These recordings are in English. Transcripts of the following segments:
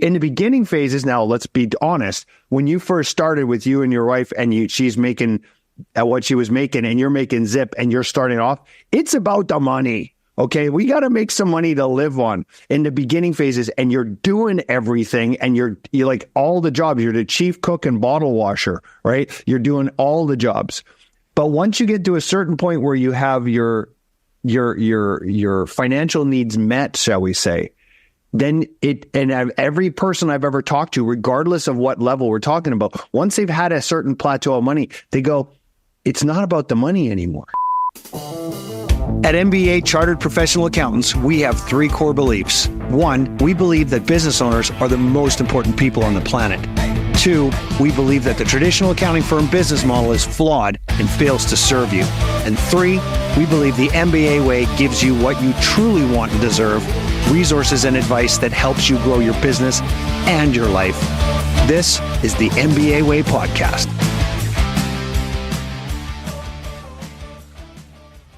In the beginning phases, now let's be honest, when you first started with you and your wife and she's making what she was making and you're making zip and you're starting off, it's about the money. Okay, we got to make some money to live on in the beginning phases, and you're doing everything, and you're like all the jobs. You're the chief cook and bottle washer, right? You're doing all the jobs. But once you get to a certain point where you have your financial needs met, shall we say, then every person I've ever talked to, regardless of what level we're talking about, once they've had a certain plateau of money, they go, it's not about the money anymore. At MBA Chartered Professional Accountants, we have 3 core beliefs. 1, we believe that business owners are the most important people on the planet. 2, we believe that the traditional accounting firm business model is flawed and fails to serve you. And 3, we believe the MBA way gives you what you truly want and deserve, resources and advice that helps you grow your business and your life. This is the MBA Way podcast.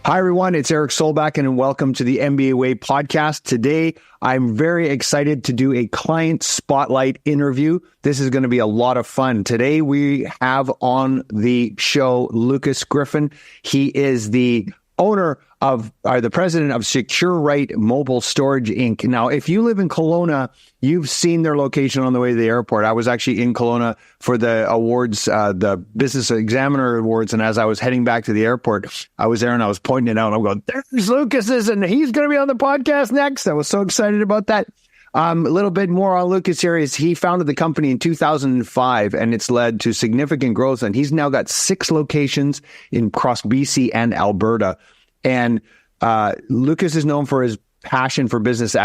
Hi, everyone. It's Eric Solback, and welcome to the MBA Way podcast. Today, I'm very excited to do a client spotlight interview. This is going to be a lot of fun. Today, we have on the show Lucas Griffin. He is the the president of Secure-Rite Mobile Storage, Inc. Now, if you live in Kelowna, you've seen their location on the way to the airport. I was actually in Kelowna for the awards, the Business Examiner Awards, and as I was heading back to the airport, I was there and I was pointing it out. I'm going, there's Lucas's, and he's going to be on the podcast next. I was so excited about that. A little bit more on Lucas here is he founded the company in 2005, and it's led to significant growth. And he's now got 6 locations across BC and Alberta. And Lucas is known for his passion for business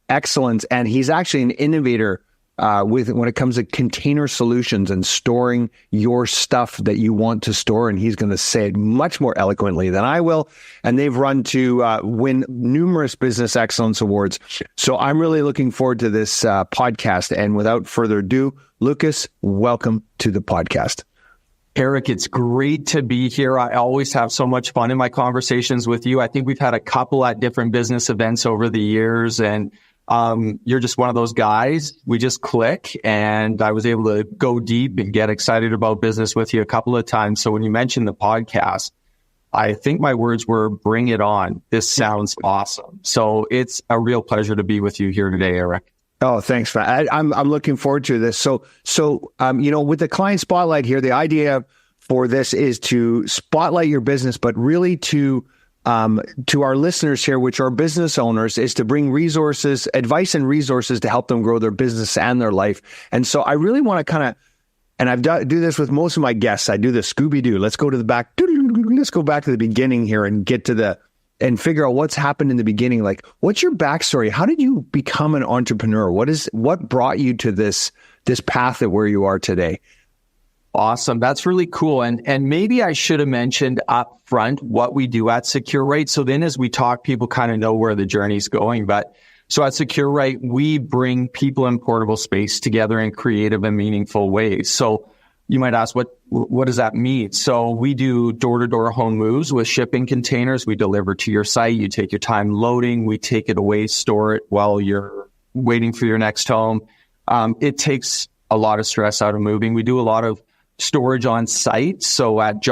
excellence, and he's actually an innovator when it comes to container solutions and storing your stuff that you want to store. And he's going to say it much more eloquently than I will. And they've run to win numerous business excellence awards. So I'm really looking forward to this podcast. And without further ado, Lucas, welcome to the podcast. Eric, it's great to be here. I always have so much fun in my conversations with you. I think we've had a couple at different business events over the years, and you're just one of those guys. We just click, and I was able to go deep and get excited about business with you a couple of times. So when you mentioned the podcast, I think my words were, bring it on. This sounds awesome. So it's a real pleasure to be with you here today, Eric. Oh, thanks, man. I'm looking forward to this. So, with the client spotlight here, the idea for this is to spotlight your business, but really to our listeners here, which are business owners, is to bring advice and resources to help them grow their business and their life. And so I really want to and I do this with most of my guests. I do the Scooby-Doo. Let's go to the back. Let's go back to the beginning here and get to and figure out what's happened in the beginning. Like, what's your backstory? How did you become an entrepreneur? What brought you to this path of where you are today? Awesome. That's really cool. And maybe I should have mentioned up front what we do at Secure-Rite. So then as we talk, people kind of know where the journey's going. But so at Secure-Rite, we bring people in portable space together in creative and meaningful ways. So you might ask, what does that mean? So we do door-to-door home moves with shipping containers. We deliver to your site. You take your time loading. We take it away, store it while you're waiting for your next home. It takes a lot of stress out of moving. We do a lot of storage on site. So at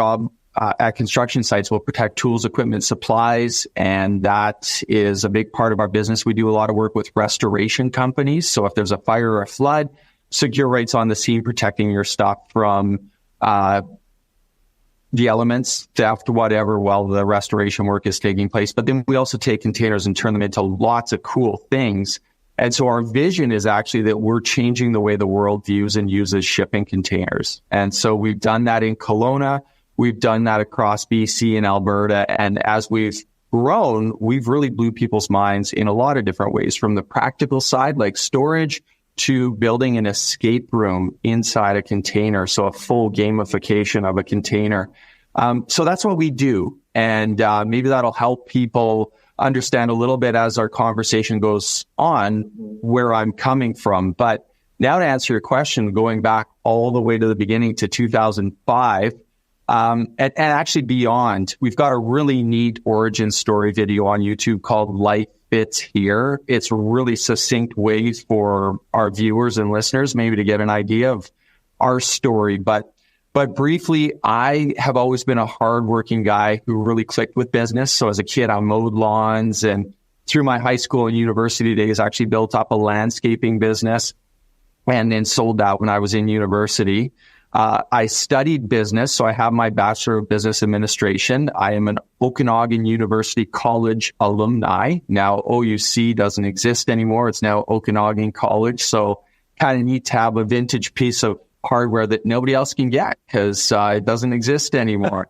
construction sites, we'll protect tools, equipment, supplies, and that is a big part of our business. We do a lot of work with restoration companies. So if there's a fire or a flood, Secure-Rite's on the scene protecting your stuff from the elements, theft, whatever, while the restoration work is taking place. But then we also take containers and turn them into lots of cool things. And so our vision is actually that we're changing the way the world views and uses shipping containers. And so we've done that in Kelowna. We've done that across BC and Alberta. And as we've grown, we've really blew people's minds in a lot of different ways, from the practical side, like storage, to building an escape room inside a container. So a full gamification of a container. So that's what we do. And maybe that'll help people understand a little bit as our conversation goes on where I'm coming from. But now to answer your question, going back all the way to the beginning to 2005, and actually beyond, we've got a really neat origin story video on YouTube called Life fits here. It's really succinct ways for our viewers and listeners maybe to get an idea of our story. But briefly, I have always been a hardworking guy who really clicked with business. So as a kid, I mowed lawns, and through my high school and university days, I actually built up a landscaping business and then sold that when I was in university. I studied business, so I have my Bachelor of Business Administration. I am an Okanagan University College alumni. Now, OUC doesn't exist anymore. It's now Okanagan College. So kind of neat to have a vintage piece of hardware that nobody else can get because it doesn't exist anymore.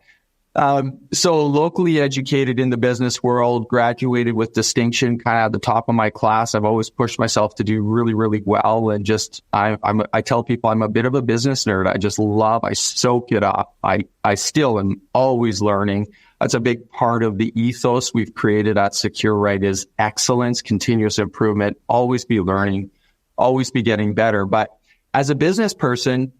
So locally educated in the business world, graduated with distinction, kind of at the top of my class. I've always pushed myself to do really, really well. And just, I tell people I'm a bit of a business nerd. I soak it up. I still am always learning. That's a big part of the ethos we've created at Secure-Rite is excellence, continuous improvement, always be learning, always be getting better. But as a business person,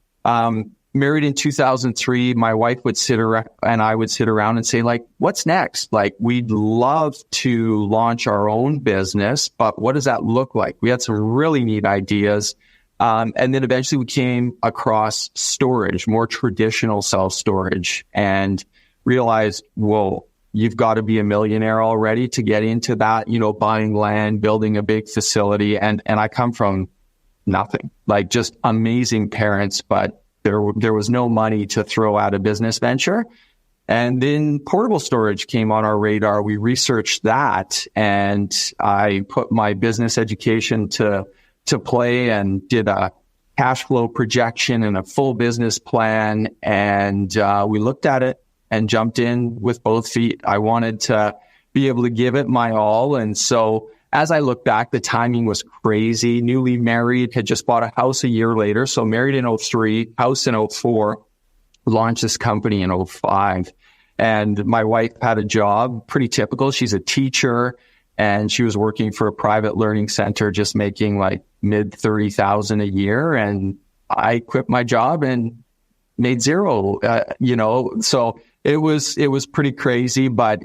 married in 2003, my wife would sit around and I would sit around and say, like, what's next? Like, we'd love to launch our own business, but what does that look like? We had some really neat ideas. And then eventually we came across storage, more traditional self-storage, and realized, whoa, you've got to be a millionaire already to get into that, buying land, building a big facility. And I come from nothing, like just amazing parents, but there was no money to throw at a business venture. And then portable storage came on our radar. We researched that, and I put my business education to play and did a cash flow projection and a full business plan. And we looked at it and jumped in with both feet. I wanted to be able to give it my all. And so as I look back, the timing was crazy. Newly married, had just bought a house a year later. So married in 2003, house in 2004, launched this company in 2005. And my wife had a job, pretty typical. She's a teacher, and she was working for a private learning center, just making like mid 30,000 a year. And I quit my job and made zero, so it was pretty crazy, but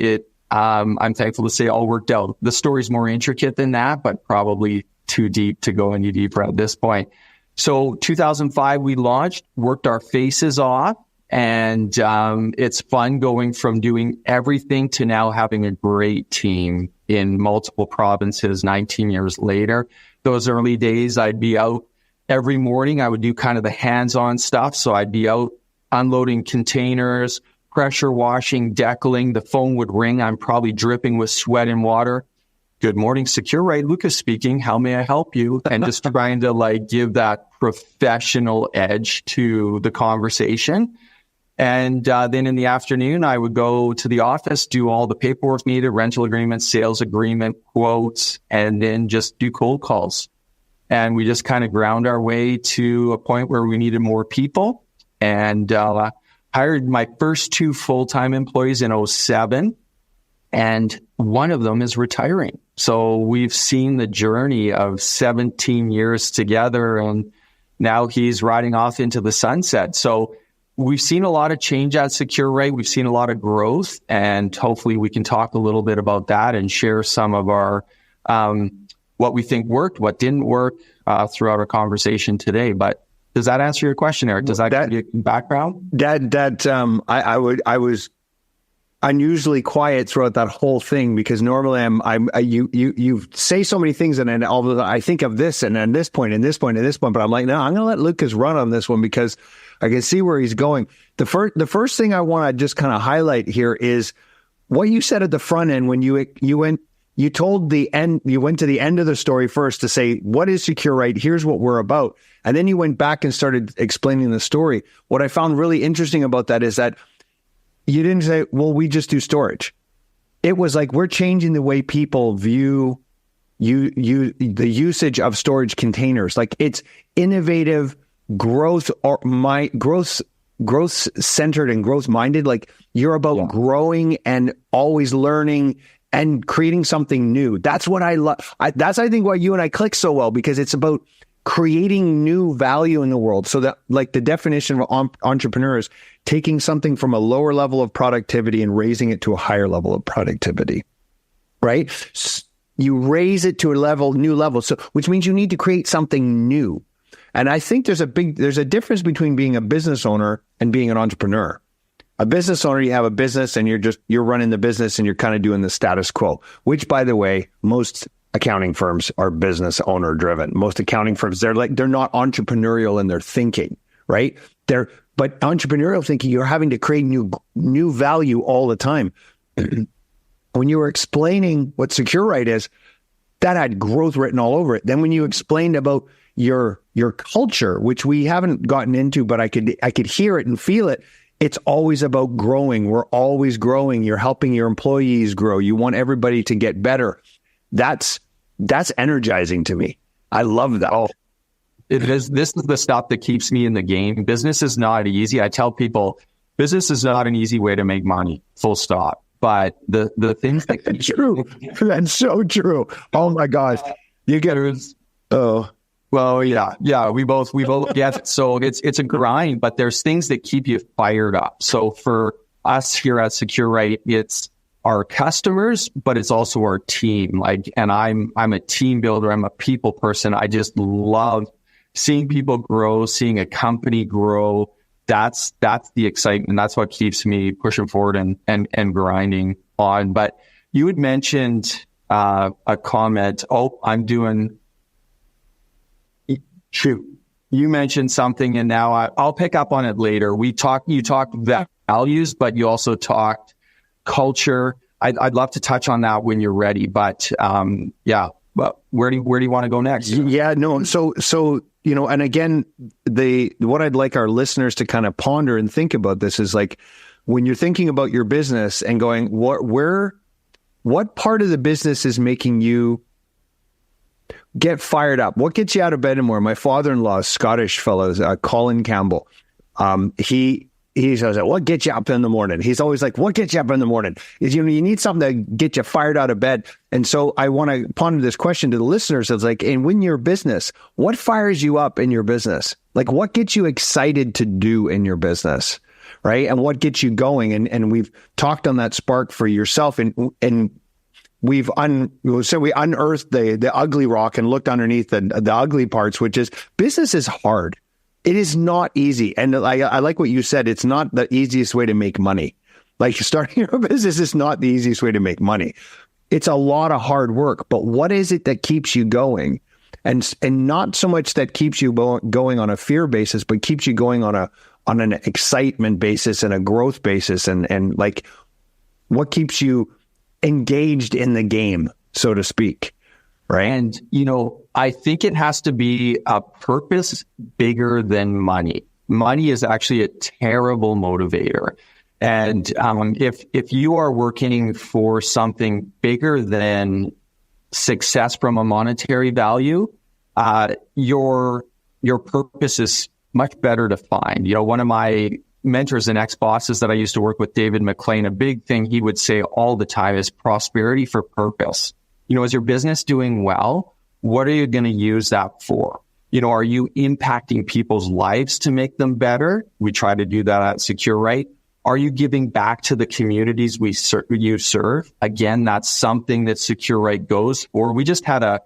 I'm thankful to say it all worked out. The story's more intricate than that, but probably too deep to go any deeper at this point. So 2005, we launched, worked our faces off, and it's fun going from doing everything to now having a great team in multiple provinces 19 years later. Those early days, I'd be out every morning. I would do kind of the hands-on stuff. So I'd be out unloading containers, pressure washing, deckling. The phone would ring. I'm probably dripping with sweat and water. Good morning, Secure-Rite. Lucas speaking. How may I help you? And just trying to give that professional edge to the conversation. And then in the afternoon, I would go to the office, do all the paperwork needed, rental agreement, sales agreement, quotes, and then just do cold calls. And we just kind of ground our way to a point where we needed more people, and hired my first 2 full-time employees in 2007, and one of them is retiring. So we've seen the journey of 17 years together, and now he's riding off into the sunset. So we've seen a lot of change at Secure-Rite. We've seen a lot of growth, and hopefully we can talk a little bit about that and share some of our what we think worked, what didn't work throughout our conversation today. But does that answer your question, Eric? Does that give you background? I was unusually quiet throughout that whole thing, because normally you say so many things, and then although I think of this and then this point and this point and this point, but I'm like, no, I'm going to let Lucas run on this one because I can see where he's going. The first thing I want to just kind of highlight here is what you said at the front end when you went to the end of the story first to say, what is Secure-Rite? Here's what we're about. And then you went back and started explaining the story. What I found really interesting about that is that you didn't say, well, we just do storage. It was like, we're changing the way people view the usage of storage containers. Like, it's innovative, growth centered and growth minded. Like, you're about growing and always learning and creating something new. That's what I love. That's, I think, why you and I click so well, because it's about creating new value in the world. So that, like, the definition of entrepreneurs, taking something from a lower level of productivity and raising it to a higher level of productivity, right? you raise it to a new level. So, which means you need to create something new. And I think there's a difference between being a business owner and being an entrepreneur. A business owner, you have a business and you're running the business and you're kind of doing the status quo, which, by the way, most accounting firms are business owner driven. Most accounting firms, they're not entrepreneurial in their thinking, right? But entrepreneurial thinking, you're having to create new value all the time. When you were explaining what Secure-Rite is, that had growth written all over it. Then when you explained about your culture, which we haven't gotten into, but I could hear it and feel it. It's always about growing. We're always growing. You're helping your employees grow. You want everybody to get better. That's energizing to me. I love that. Oh, it is. This is the stuff that keeps me in the game. Business is not easy. I tell people, business is not an easy way to make money. Full stop. But the things that that's true. That's so true. Oh my gosh, you get oh. Well, yeah, we both get it. So it's a grind, but there's things that keep you fired up. So for us here at Secure-Rite, it's our customers, but it's also our team. And I'm a team builder. I'm a people person. I just love seeing people grow, seeing a company grow. That's the excitement. That's what keeps me pushing forward and grinding on. But you had mentioned a comment. Oh, I'm doing. Shoot, you mentioned something, and now I'll pick up on it later. You talked values, but you also talked culture. I'd love to touch on that when you're ready, but yeah. But where do you want to go next? Yeah, no. So and again, what I'd like our listeners to kind of ponder and think about this is like when you're thinking about your business and going, what part of the business is making you get fired up? What gets you out of bed in the morning? My father-in-law, Scottish fellow, Colin Campbell. He says, what gets you up in the morning? He's always like, what gets you up in the morning? Is you need something to get you fired out of bed. And so I want to ponder this question to the listeners. It's like, and when your business, what fires you up in your business? Like, what gets you excited to do in your business, right? And what gets you going? And we've talked on that spark for yourself, and we unearthed the ugly rock and looked underneath the ugly parts, which is business is hard. It is not easy. And I like what you said. It's not the easiest way to make money. Like starting your business is not the easiest way to make money. It's a lot of hard work. But what is it that keeps you going? And not so much that keeps you going on a fear basis, but keeps you going on an excitement basis and a growth basis. And like what keeps you engaged in the game, so to speak. Right. And, I think it has to be a purpose bigger than money. Money is actually a terrible motivator. And if you are working for something bigger than success from a monetary value, your purpose is much better to find. One of my mentors and ex-bosses that I used to work with, David McLean, a big thing he would say all the time is prosperity for purpose. Is your business doing well? What are you going to use that for? Are you impacting people's lives to make them better? We try to do that at Secure-Rite. Are you giving back to the communities you serve? Again, that's something that Secure-Rite goes for. We just had a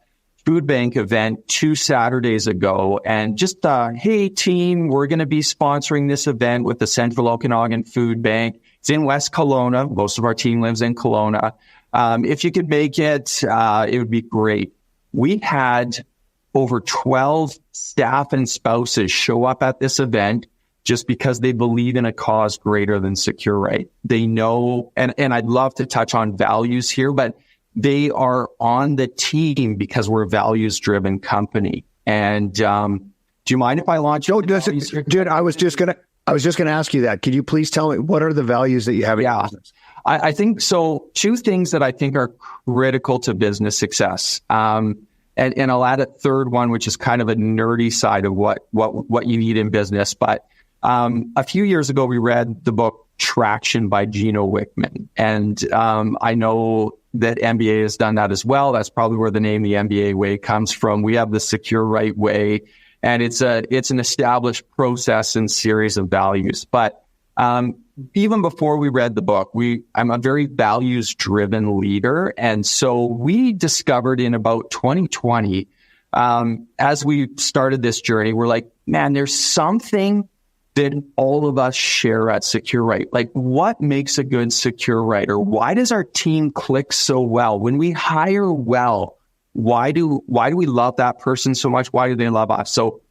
food bank event 2 Saturdays ago, and just, hey team, we're going to be sponsoring this event with the Central Okanagan Food Bank. It's in West Kelowna. Most of our team lives in Kelowna. If you could make it, it would be great. We had over 12 staff and spouses show up at this event just because they believe in a cause greater than Secure-Rite. They know, and I'd love to touch on values here, but they are on the team because we're a values-driven company. And do you mind if I launch? No, dude, I was just gonna ask you that. Could you please tell me what are the values that you have in your business? I think so. 2 things that I think are critical to business success. And I'll add a third one, which is kind of a nerdy side of what you need in business. But a few years ago, we read the book Traction by Gino Wickman. And I know that MBA has done that as well. That's probably where the name the MBA way comes from. We have the Secure-Rite way, and it's an established process and series of values. But even before we read the book, I'm a very values driven leader. And so we discovered in about 2020, as we started this journey, we're like, man, there's something that all of us share at Secure-Rite. Like, what makes a good Secure-Riter? Why does our team click so well? When we hire well, why do we love that person so much? Why do they love us? So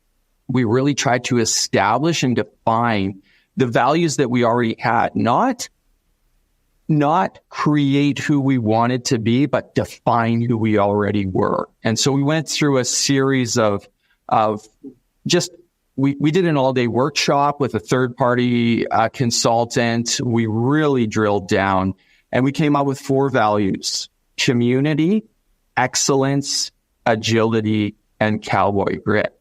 we really tried to establish and define the values that we already had, not create who we wanted to be, but define who we already were. And so we went through a series of just, we did an all-day workshop with a third-party consultant. We really drilled down, and we came up with 4 values: community, excellence, agility, and Cowboy Grit.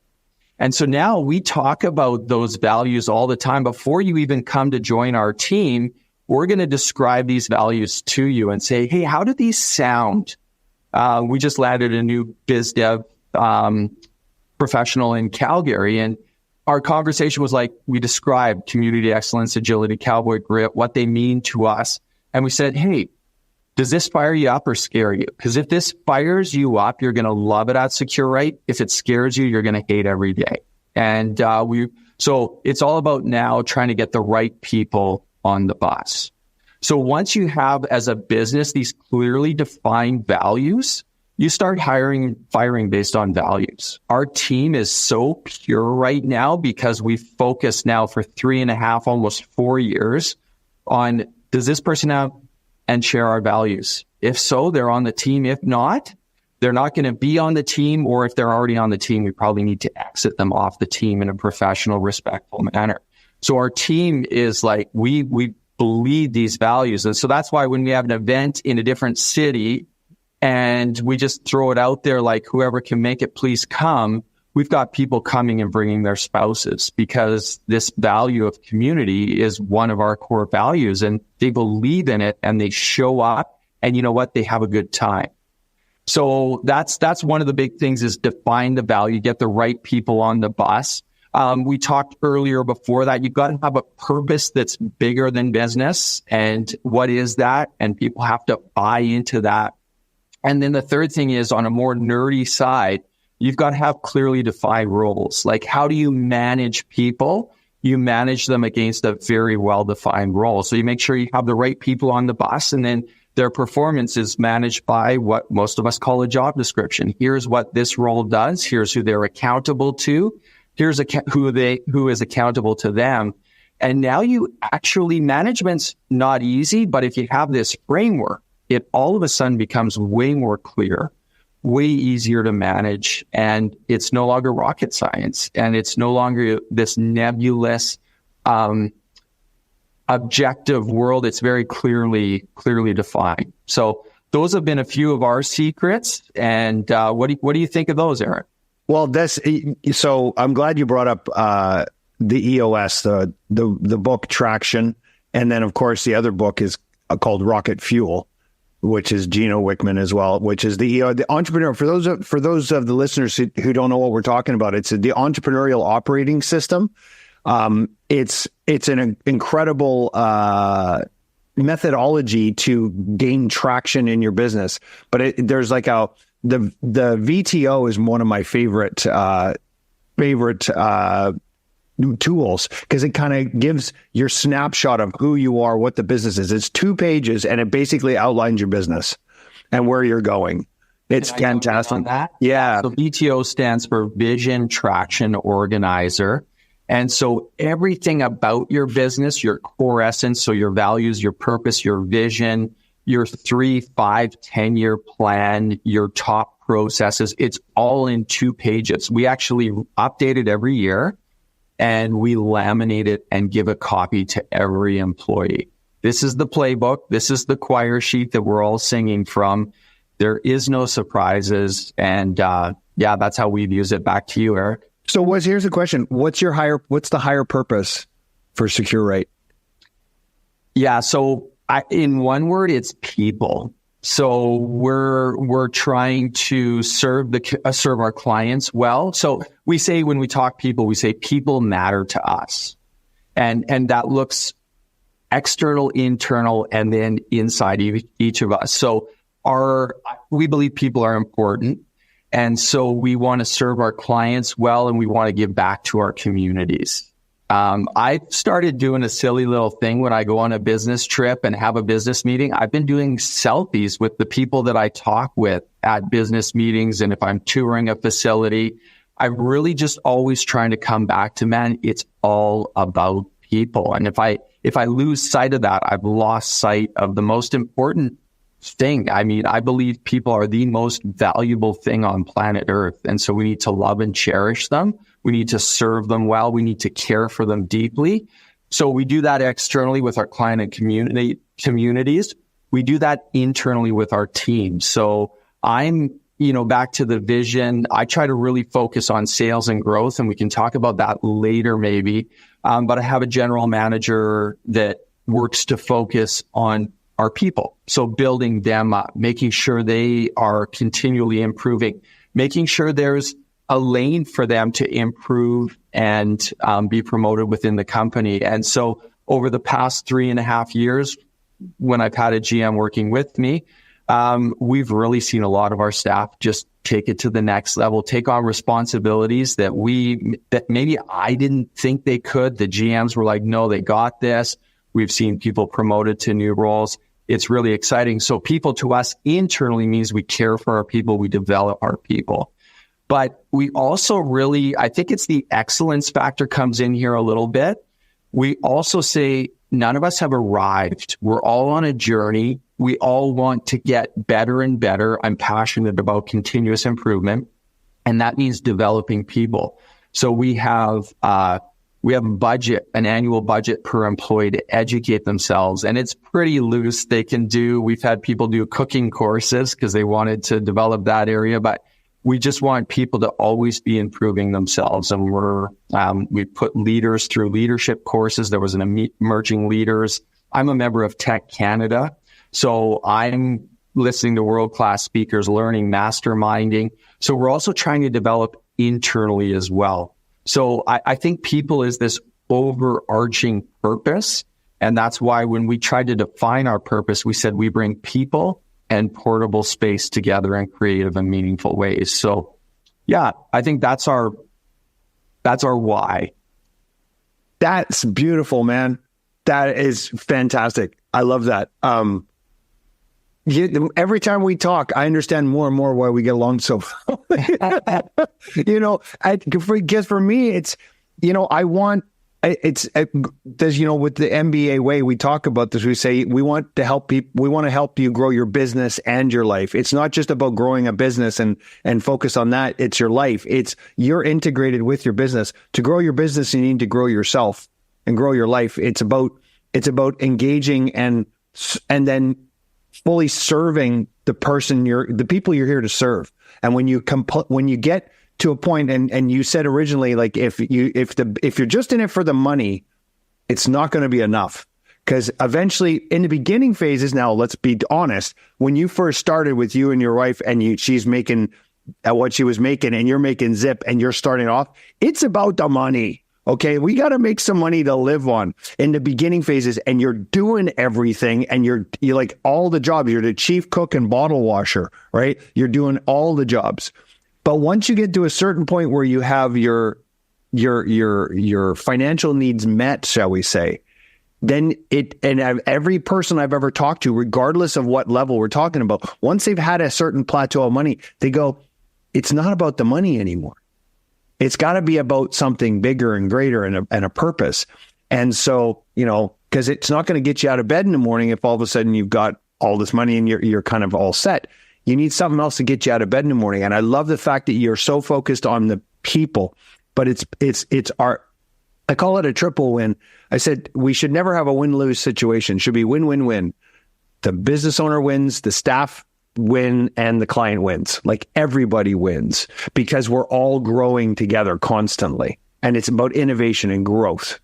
And so now we talk about those values all the time. Before you even come to join our team, we're going to describe these values to you and say, hey, how do these sound? We just landed a new biz dev professional in Calgary, and our conversation was like, we described community, excellence, agility, Cowboy Grit, what they mean to us. And we said, hey, does this fire you up or scare you? Because if this fires you up, you're going to love it at Secure-Rite. If it scares you, you're going to hate every day. And so it's all about now trying to get the right people on the bus. So once you have, as a business, these clearly defined values, you start firing based on values. Our team is so pure right now because we focused now for 3.5, almost 4 years on, does this person have and share our values? If so, they're on the team. If not, they're not going to be on the team. Or if they're already on the team, we probably need to exit them off the team in a professional, respectful manner. So our team is like, we believe these values. And so that's why when we have an event in a different city and we just throw it out there, like, whoever can make it, please come, we've got people coming and bringing their spouses, because this value of community is one of our core values, and they believe in it and they show up, and you know what? They have a good time. So that's one of the big things, is define the value, get the right people on the bus. We talked earlier before that you've got to have a purpose that's bigger than business. And what is that? And people have to buy into that. And then the third thing is, on a more nerdy side, you've got to have clearly defined roles. Like, how do you manage people? You manage them against a very well-defined role. So you make sure you have the right people on the bus, and then their performance is managed by what most of us call a job description. Here's what this role does. Here's who they're accountable to. Here's who is accountable to them. And now management's not easy, but if you have this framework, it all of a sudden becomes way more clear, way easier to manage, and it's no longer rocket science, and it's no longer this nebulous objective world. It's very clearly defined. So those have been a few of our secrets. And what do you think of those, Eric? Well, so I'm glad you brought up the EOS, the book Traction, and then of course the other book is called Rocket Fuel, which is Gino Wickman as well, which is the entrepreneur. For those of the listeners who don't know what we're talking about, it's the entrepreneurial operating system. It's an incredible methodology to gain traction in your business. But there's like the VTO is one of my favorite tools, because it kind of gives your snapshot of who you are, what the business is. It's 2 pages, and it basically outlines your business and where you're going. It's fantastic. Yeah. So VTO stands for Vision, Traction, Organizer. And so everything about your business, your core essence, so your values, your purpose, your vision, your 3, 5, 10-year plan, your top processes, it's all in 2 pages. We actually update it every year, and we laminate it and give a copy to every employee. This is the playbook. This is the choir sheet that we're all singing from. There is no surprises. And that's how we've used it. Back to you, Eric. So here's the question. What's the higher purpose for Secure-Rite? Yeah. So in one word, it's people. So we're trying to serve our clients well. So we say, when we talk people, we say people matter to us. And that looks external, internal, and then inside each of us. So we believe people are important. And so we want to serve our clients well, and we want to give back to our communities. I started doing a silly little thing when I go on a business trip and have a business meeting. I've been doing selfies with the people that I talk with at business meetings. And if I'm touring a facility, I'm really just always trying to come back to, man, it's all about people. And if I lose sight of that, I've lost sight of the most important thing. I mean, I believe people are the most valuable thing on planet Earth. And so we need to love and cherish them. We need to serve them well. We need to care for them deeply. So we do that externally with our client and communities. We do that internally with our team. So I'm, back to the vision. I try to really focus on sales and growth, and we can talk about that later maybe. But I have a general manager that works to focus on our people. So building them up, making sure they are continually improving, making sure there's a lane for them to improve and be promoted within the company. And so over the past 3.5 years, when I've had a GM working with me, we've really seen a lot of our staff just take it to the next level, take on responsibilities that maybe I didn't think they could. The GMs were like, no, they got this. We've seen people promoted to new roles. It's really exciting. So people to us internally means we care for our people, we develop our people. But we also really, I think it's the excellence factor comes in here a little bit. We also say none of us have arrived. We're all on a journey. We all want to get better and better. I'm passionate about continuous improvement, and that means developing people. So we have a budget, an annual budget per employee to educate themselves, and it's pretty loose. We've had people do cooking courses because they wanted to develop that area, but we just want people to always be improving themselves. And we put leaders through leadership courses. There was an emerging leaders. I'm a member of Tech Canada. So I'm listening to world-class speakers, learning, masterminding. So we're also trying to develop internally as well. So I think people is this overarching purpose. And that's why when we tried to define our purpose, we said we bring people and portable space together in creative and meaningful ways. So yeah, I think that's our why. That's beautiful, man. That is fantastic. I love that. Every time we talk, I understand more and more why we get along so well. Because for me, it's, with the MBA way, we talk about this. We say we want to help people. We want to help you grow your business and your life. It's not just about growing a business and focus on that. It's your life. You're integrated with your business. To grow your business, you need to grow yourself and grow your life. It's about engaging and then fully serving the people you're here to serve. And when you get to a point, and you said originally, like if you're just in it for the money, it's not going to be enough. Because eventually, in the beginning phases, now let's be honest, when you first started with you and your wife, and she's making what she was making, and you're making zip, and you're starting off, it's about the money. Okay, we got to make some money to live on in the beginning phases, and you're doing everything, and you're like all the jobs. You're the chief cook and bottle washer, right? You're doing all the jobs. But once you get to a certain point where you have your financial needs met, shall we say, then every person I've ever talked to, regardless of what level we're talking about, once they've had a certain plateau of money, they go, it's not about the money anymore. It's got to be about something bigger and greater and a purpose. And so, because it's not going to get you out of bed in the morning if all of a sudden you've got all this money and you're kind of all set. You need something else to get you out of bed in the morning. And I love the fact that you're so focused on the people, but I call it a triple win. I said, we should never have a win-lose situation. It should be win-win-win. The business owner wins, the staff win, and the client wins. Like everybody wins because we're all growing together constantly. And it's about innovation and growth.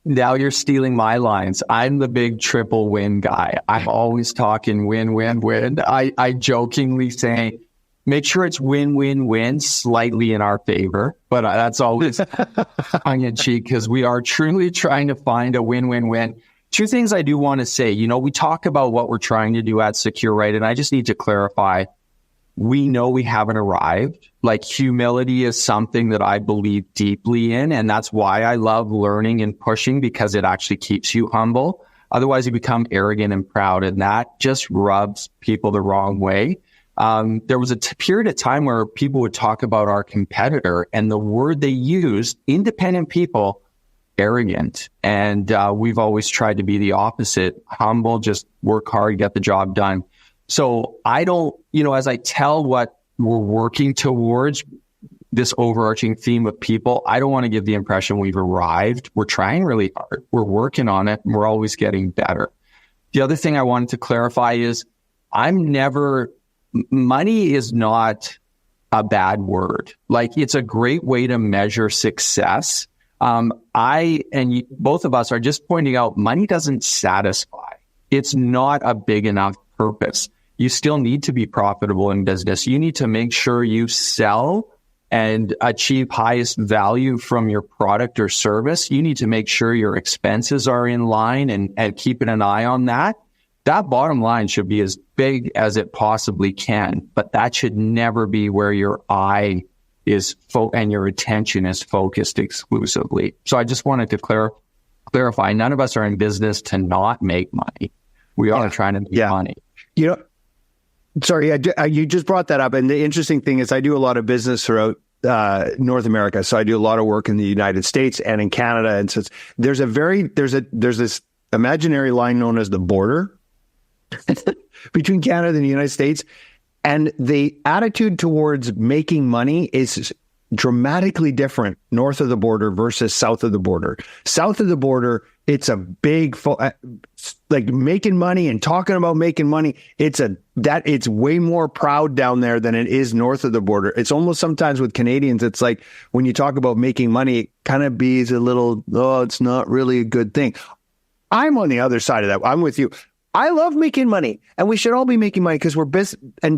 Now you're stealing my lines. I'm the big triple win guy. I'm always talking win, win, win. I jokingly say, make sure it's win, win, win, slightly in our favor. But that's always tongue in cheek because we are truly trying to find a win, win, win. Two things I do want to say. We talk about what we're trying to do at Secure-Rite, and I just need to clarify. We know we haven't arrived. Like, humility is something that I believe deeply in, and that's why I love learning and pushing, because it actually keeps you humble. Otherwise, you become arrogant and proud, and that just rubs people the wrong way. There was a period of time where people would talk about our competitor, and the word they used, independent people, arrogant. And we've always tried to be the opposite, humble, just work hard, get the job done. So I don't, as I tell what we're working towards, this overarching theme of people, I don't want to give the impression we've arrived. We're trying really hard. We're working on it. And we're always getting better. The other thing I wanted to clarify is money is not a bad word. Like, it's a great way to measure success. Both of us are just pointing out, money doesn't satisfy. It's not a big enough purpose. You still need to be profitable in business. You need to make sure you sell and achieve highest value from your product or service. You need to make sure your expenses are in line and keeping an eye on that. That bottom line should be as big as it possibly can, but that should never be where your eye is and your attention is focused exclusively. So I just wanted to clarify, none of us are in business to not make money. We are trying to make money. Sorry, you just brought that up. And the interesting thing is, I do a lot of business throughout North America. So I do a lot of work in the United States and in Canada. And so there's this imaginary line known as the border between Canada and the United States. And the attitude towards making money is dramatically different north of the border versus south of the border. South of the border, it's a big, like, making money and talking about making money. It's way more proud down there than it is north of the border. It's almost sometimes with Canadians, it's like when you talk about making money, it kind of be a little, it's not really a good thing. I'm on the other side of that. I'm with you. I love making money, and we should all be making money because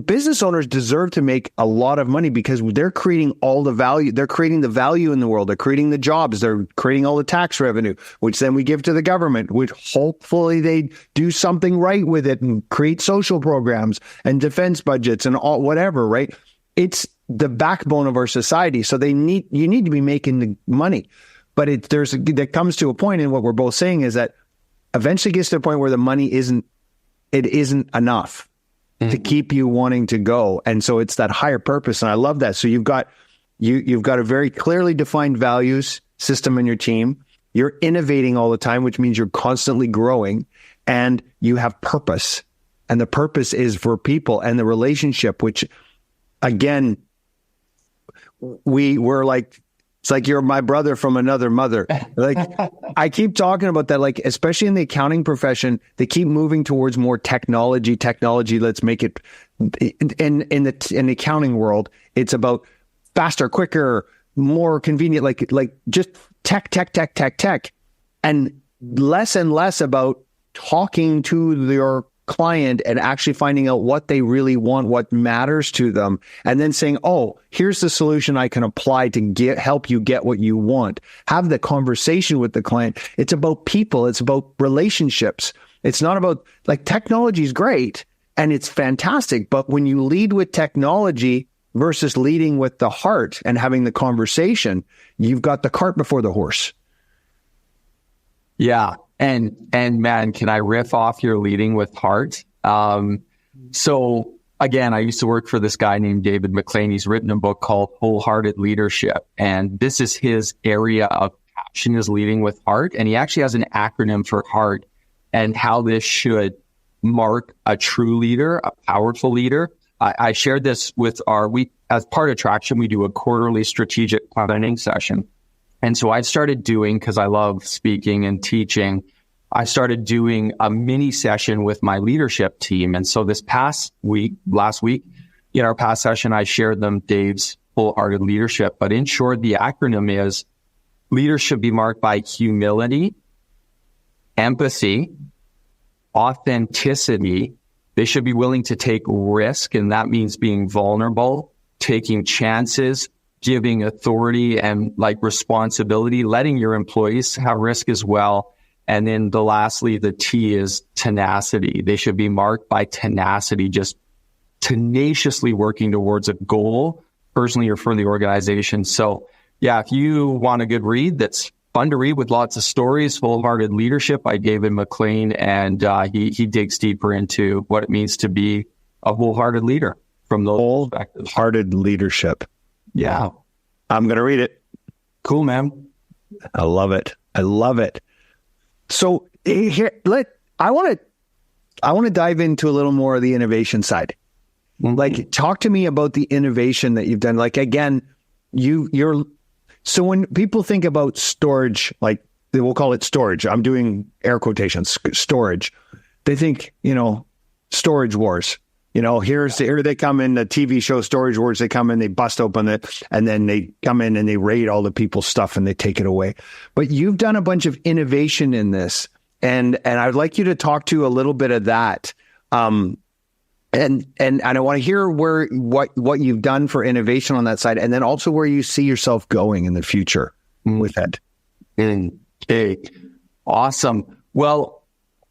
business owners deserve to make a lot of money because they're creating all the value. They're creating the value in the world. They're creating the jobs. They're creating all the tax revenue, which then we give to the government, which hopefully they do something right with it and create social programs and defense budgets and all whatever, right? It's the backbone of our society. So you need to be making the money. But there comes to a point, and what we're both saying is that eventually gets to a point where the money isn't enough to keep you wanting to go. And so it's that higher purpose. And I love that. So you've got a very clearly defined values system in your team. You're innovating all the time, which means you're constantly growing, and you have purpose. And the purpose is for people and the relationship, which, again, we're like, it's like you're my brother from another mother. Like, I keep talking about that, like, especially in the accounting profession, they keep moving towards more technology. Let's make it in the accounting world. It's about faster, quicker, more convenient, like just tech, and less about talking to your client and actually finding out what they really want, what matters to them, and then saying, oh, here's the solution I can apply to help you get what you want. Have the conversation with the client. It's about people. It's about relationships. It's not about, like, technology is great and it's fantastic, but when you lead with technology versus leading with the heart and having the conversation, you've got the cart before the horse. Yeah. And man, can I riff off your leading with heart? So again, I used to work for this guy named David McLean. He's written a book called Wholehearted Leadership. And this is his area of passion, is leading with heart. And he actually has an acronym for heart and how this should mark a true leader, a powerful leader. I shared this with as part of Traction, we do a quarterly strategic planning session. And so I started doing, because I love speaking and teaching, I started doing a mini session with my leadership team. And so last week, in our past session, I shared them Dave's Wholehearted Leadership. But in short, the acronym is: leaders should be marked by humility, empathy, authenticity. They should be willing to take risk, and that means being vulnerable, taking chances, giving authority and responsibility, letting your employees have risk as well, And then lastly, the T is tenacity. They should be marked by tenacity, just tenaciously working towards a goal, personally or for the organization. So yeah, if you want a good read that's fun to read with lots of stories, wholehearted leadership by David McLean, and he digs deeper into what it means to be a wholehearted leader from those perspectives. Wholehearted leadership. Yeah. I'm going to read it. Cool, man. I love it. I love it. So here, I want to dive into a little more of the innovation side. Like, talk to me about the innovation that you've done. Like, again, so when people think about storage, like we'll call it storage, I'm doing air quotations, storage. They think, storage wars. Here they come in the TV show Storage Wars. They come in, they bust open it, and then they come in and they raid all the people's stuff and they take it away. But you've done a bunch of innovation in this, and I'd like you to talk to a little bit of that. And I want to hear what you've done for innovation on that side, and then also where you see yourself going in the future with it. Okay, awesome. Well,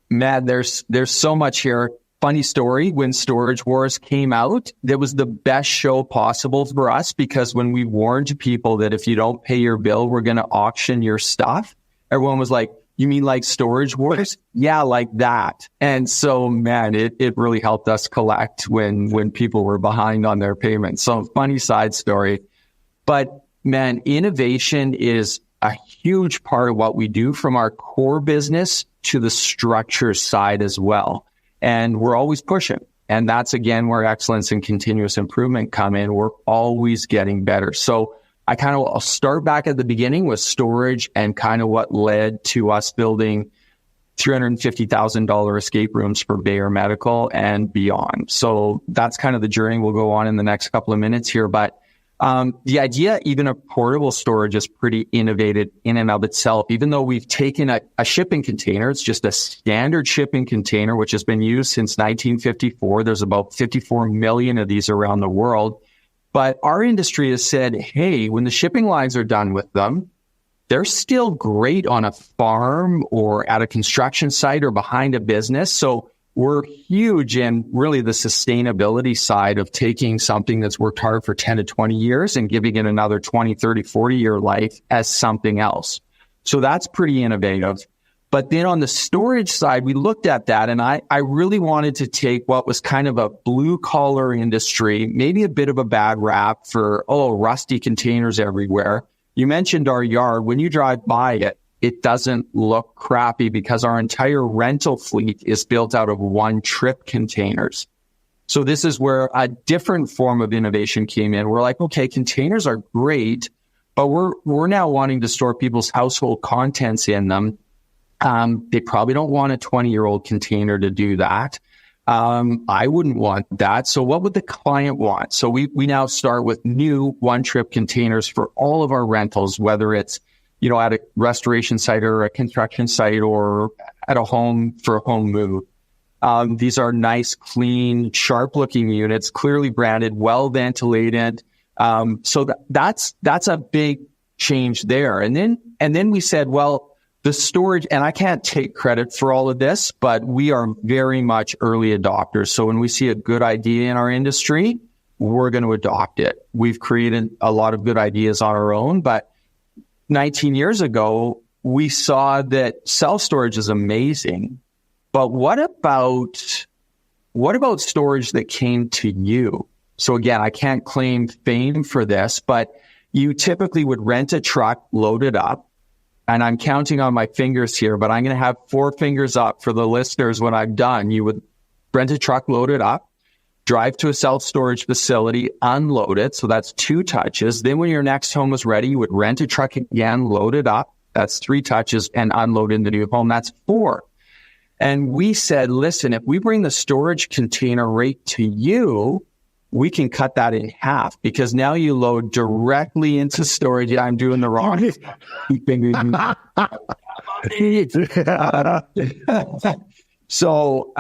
Matt, there's so much here. Funny story, when Storage Wars came out, that was the best show possible for us, because when we warned people that if you don't pay your bill, we're going to auction your stuff, everyone was like, you mean like Storage Wars? Yeah, like that. And so, man, it really helped us collect when people were behind on their payments. So funny side story. But man, innovation is a huge part of what we do, from our core business to the structure side as well. And we're always pushing. And that's, again, where excellence and continuous improvement come in. We're always getting better. So I'll start back at the beginning with storage and kind of what led to us building $350,000 escape rooms for Bayer Medical and beyond. So that's kind of the journey we'll go on in the next couple of minutes here. But the idea, even of portable storage, is pretty innovative in and of itself. Even though we've taken a shipping container, it's just a standard shipping container, which has been used since 1954. There's about 54 million of these around the world. But our industry has said, hey, when the shipping lines are done with them, they're still great on a farm or at a construction site or behind a business. So we're huge in really the sustainability side of taking something that's worked hard for 10 to 20 years and giving it another 20, 30, 40-year life as something else. So that's pretty innovative. But then on the storage side, we looked at that, and I really wanted to take what was kind of a blue-collar industry, maybe a bit of a bad rap for, rusty containers everywhere. You mentioned our yard. When you drive by it, it doesn't look crappy because our entire rental fleet is built out of one-trip containers. So this is where a different form of innovation came in. We're like, okay, containers are great, but we're now wanting to store people's household contents in them. They probably don't want a 20-year-old container to do that. I wouldn't want that. So what would the client want? So we now start with new one-trip containers for all of our rentals, whether it's at a restoration site or a construction site or at a home for a home move. These are nice, clean, sharp-looking units, clearly branded, well-ventilated. So that's a big change there. And then we said, well, the storage, and I can't take credit for all of this, but we are very much early adopters. So when we see a good idea in our industry, we're going to adopt it. We've created a lot of good ideas on our own, but 19 years ago, we saw that self-storage is amazing, but what about storage that came to you? So again, I can't claim fame for this, but you typically would rent a truck, load it up, and I'm counting on my fingers here, but I'm going to have 4 fingers up for the listeners when I'm done. You would rent a truck, load it up, drive to a self-storage facility, unload it. So that's 2 touches. Then when your next home was ready, you would rent a truck again, load it up. That's 3 touches, and unload in the new home. That's 4. And we said, listen, if we bring the storage container right to you, we can cut that in half, because now you load directly into storage. Yeah, I'm doing the wrong So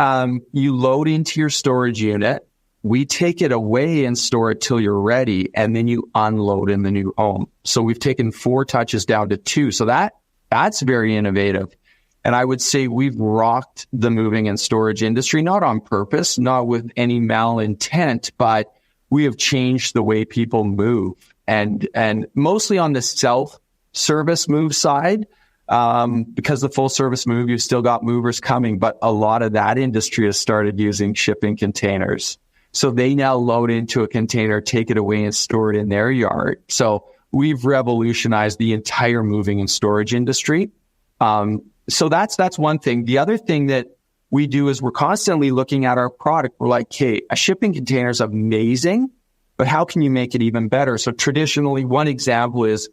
you load into your storage unit. We take it away and store it till you're ready, and then you unload in the new home. So we've taken 4 touches down to 2. So that's very innovative. And I would say we've rocked the moving and storage industry, not on purpose, not with any malintent, but we have changed the way people move, and mostly on the self-service move side, because the full service move, you've still got movers coming, but a lot of that industry has started using shipping containers. So they now load into a container, take it away and store it in their yard. So we've revolutionized the entire moving and storage industry. So that's one thing. The other thing that we do is we're constantly looking at our product. We're like, hey, a shipping container is amazing, but how can you make it even better? So traditionally, one example is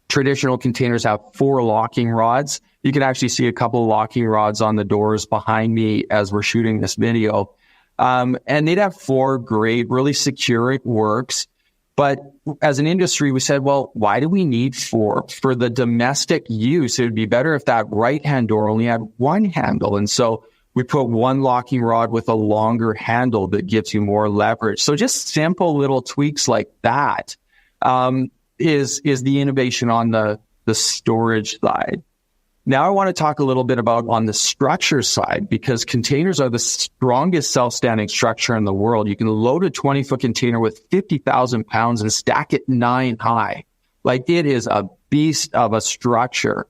traditional containers have 4 locking rods. You can actually see a couple of locking rods on the doors behind me as we're shooting this video. And they'd have 4, great, really secure, it works. But as an industry, we said, well, why do we need 4? For the domestic use, it would be better if that right-hand door only had 1 handle. And so we put 1 locking rod with a longer handle that gives you more leverage. So just simple little tweaks like that is the innovation on the storage side. Now I want to talk a little bit about on the structure side, because containers are the strongest self-standing structure in the world. You can load a 20-foot container with 50,000 pounds and stack it 9 high. Like, it is a beast of a structure.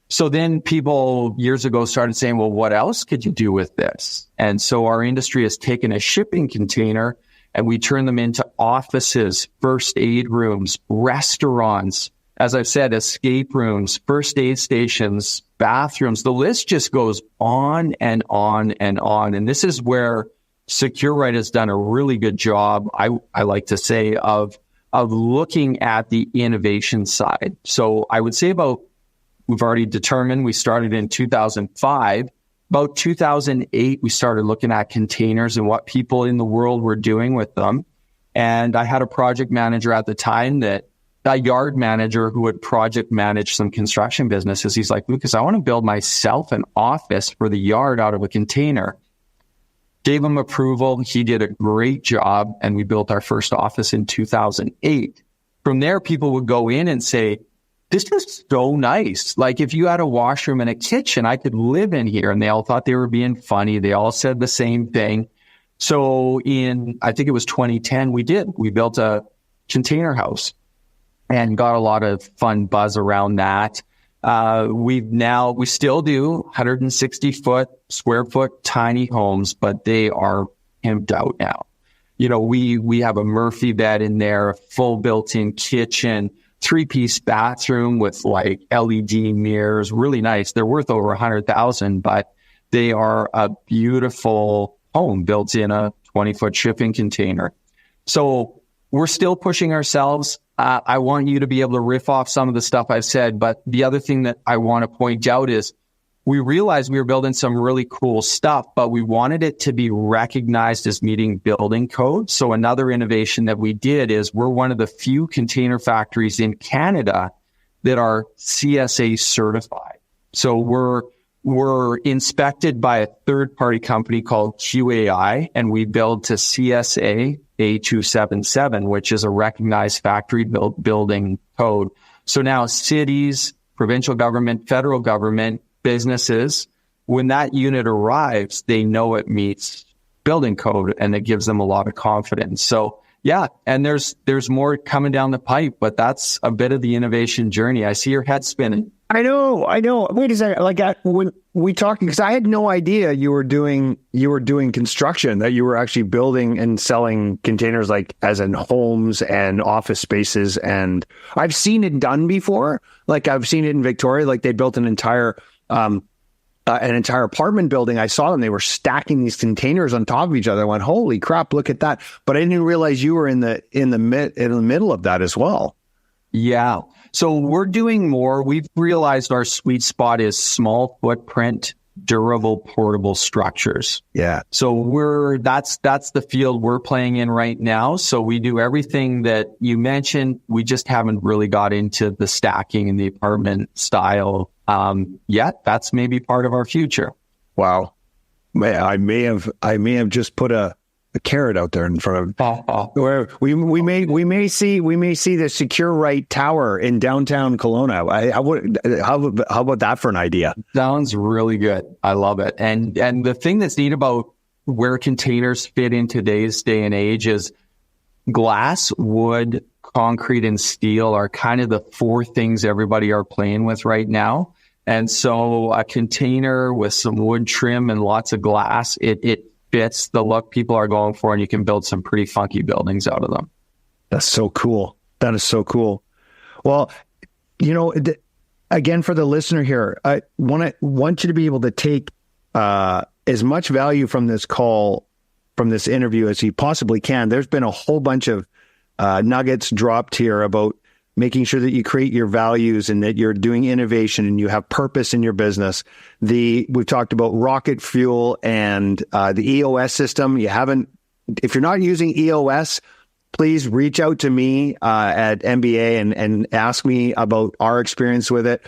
So then people years ago started saying, well, what else could you do with this? And so our industry has taken a shipping container and we turn them into offices, first aid rooms, restaurants, as I've said, escape rooms, first aid stations, bathrooms. The list just goes on and on and on. And this is where Secure-Rite has done a really good job, I like to say, of looking at the innovation side. So I would say we've already determined we started in 2005. About 2008, we started looking at containers and what people in the world were doing with them. And I had a project manager at the time, a yard manager who would project manage some construction businesses. He's like, Lucas, I want to build myself an office for the yard out of a container. Gave him approval. He did a great job. And we built our first office in 2008. From there, people would go in and say, this is so nice. Like, if you had a washroom and a kitchen, I could live in here. And they all thought they were being funny. They all said the same thing. So I think it was 2010, we built a container house and got a lot of fun buzz around that. We still do 160 square foot tiny homes, but they are pimped out now. You know, we have a Murphy bed in there, a full built-in kitchen, 3-piece bathroom with like LED mirrors, really nice. They're worth over $100,000, but they are a beautiful home built in a 20-foot shipping container. So we're still pushing ourselves. I want you to be able to riff off some of the stuff I've said, but the other thing that I want to point out is we realized we were building some really cool stuff, but we wanted it to be recognized as meeting building code. So another innovation that we did is we're one of the few container factories in Canada that are CSA certified. So we're inspected by a third-party company called QAI, and we build to CSA A277, which is a recognized factory building code. So now cities, provincial government, federal government, businesses, when that unit arrives, they know it meets building code, and it gives them a lot of confidence. So yeah, and there's more coming down the pipe, but that's a bit of the innovation journey. I see your head spinning. I know. Wait a second. Like, when we talked, because I had no idea you were doing construction, that you were actually building and selling containers, like as in homes and office spaces. And I've seen it done before. Like, I've seen it in Victoria. Like, they built an entire apartment building. I saw them. They were stacking these containers on top of each other. I went, holy crap, look at that. But I didn't realize you were in the middle of that as well. Yeah. So we're doing more. We've realized our sweet spot is small footprint, durable, portable structures. Yeah. So that's the field we're playing in right now. So we do everything that you mentioned. We just haven't really got into the stacking and the apartment style yet. That's maybe part of our future. Wow. I may have just put a a carrot out there in front of where we may see the Secure-Rite Tower in downtown Kelowna. How about that for an idea? Sounds really good. I love it. And the thing that's neat about where containers fit in today's day and age is glass, wood, concrete, and steel are kind of the four things everybody are playing with right now. And so a container with some wood trim and lots of glass, it fits the look people are going for, and you can build some pretty funky buildings out of them. That's so cool. That is so cool. Well, again, for the listener here, I want you to be able to take as much value from this call, from this interview as you possibly can. There's been a whole bunch of nuggets dropped here about making sure that you create your values and that you're doing innovation and you have purpose in your business. We've talked about rocket fuel and the EOS system. If you're not using EOS, please reach out to me at MBA and ask me about our experience with it.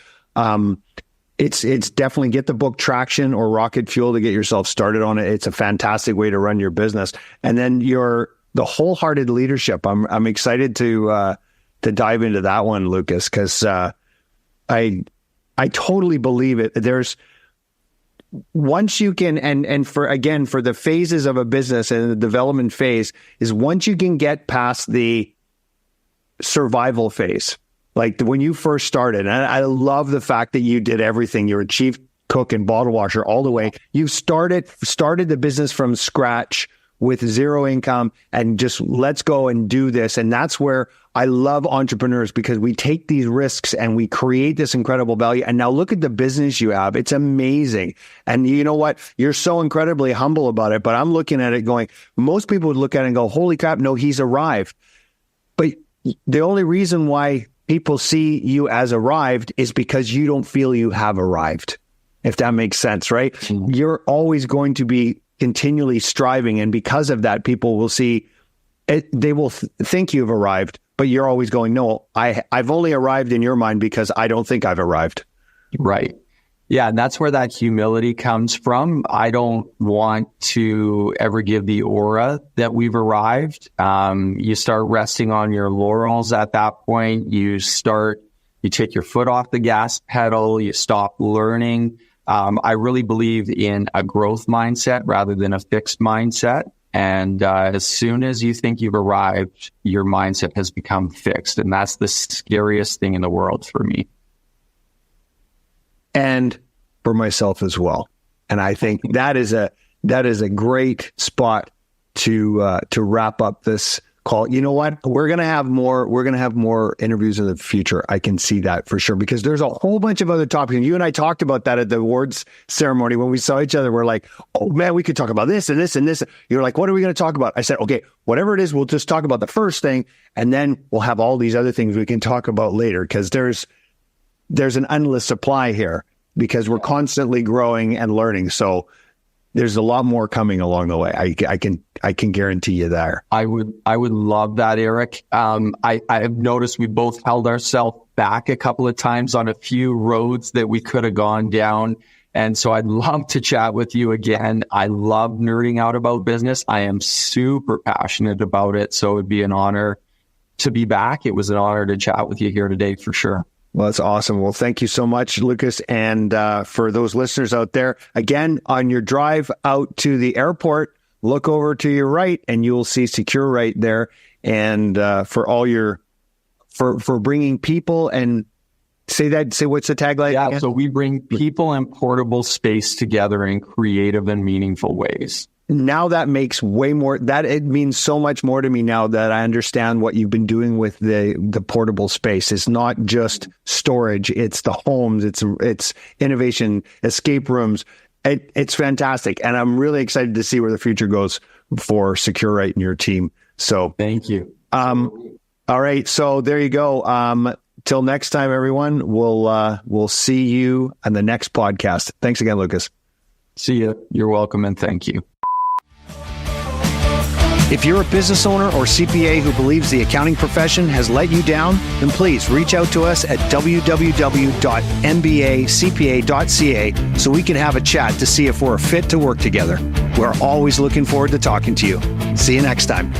It's definitely get the book Traction or Rocket Fuel to get yourself started on it. It's a fantastic way to run your business. And then the wholehearted leadership. I'm excited to dive into that one, Lucas, because I totally believe it. There's once you can, and for the phases of a business and the development phase is once you can get past the survival phase, like when you first started. And I love the fact that you did everything. You're a chief cook and bottle washer all the way. You started the business from scratch with zero income and just let's go and do this. And that's where I love entrepreneurs, because we take these risks and we create this incredible value. And now look at the business you have. It's amazing. And you know what? You're so incredibly humble about it, but I'm looking at it going, most people would look at it and go, holy crap, no, he's arrived. But the only reason why people see you as arrived is because you don't feel you have arrived, if that makes sense, right? Mm-hmm. You're always going to be continually striving. And because of that, people will see it, they will think you've arrived, but you're always going, no, I've only arrived in your mind because I don't think I've arrived. Right. Yeah. And that's where that humility comes from. I don't want to ever give the aura that we've arrived. You start resting on your laurels at that point. You take your foot off the gas pedal, you stop learning. I really believe in a growth mindset rather than a fixed mindset. And as soon as you think you've arrived, your mindset has become fixed. And that's the scariest thing in the world for me. And for myself as well. And I think that is a great spot to wrap up this call. You know what? We're going to have more interviews in the future. I can see that for sure, because there's a whole bunch of other topics. And you and I talked about that at the awards ceremony when we saw each other. We're like, oh man, we could talk about this and this and this. You're like, what are we going to talk about? I said, okay, whatever it is, we'll just talk about the first thing. And then we'll have all these other things we can talk about later, because there's an endless supply here, because we're constantly growing and learning. So there's a lot more coming along the way. I can guarantee you there. I would love that, Eric. I've noticed we both held ourselves back a couple of times on a few roads that we could have gone down. And so I'd love to chat with you again. I love nerding out about business. I am super passionate about it. So it would be an honor to be back. It was an honor to chat with you here today for sure. Well, that's awesome. Well, thank you so much, Lucas. And for those listeners out there, again, on your drive out to the airport, look over to your right and you will see Secure-Rite there. And for bringing people and say what's the tagline? Yeah, again? So we bring people and portable space together in creative and meaningful ways. Now that makes way more, that it means so much more to me now that I understand what you've been doing with the portable space. It's not just storage, it's the homes, it's innovation, escape rooms. It's fantastic. And I'm really excited to see where the future goes for Secure-Rite and your team. So thank you. All right. So there you go. Till next time, everyone, we'll see you on the next podcast. Thanks again, Lucas. See you. You're welcome. And thank you. If you're a business owner or CPA who believes the accounting profession has let you down, then please reach out to us at www.mbacpa.ca so we can have a chat to see if we're a fit to work together. We're always looking forward to talking to you. See you next time.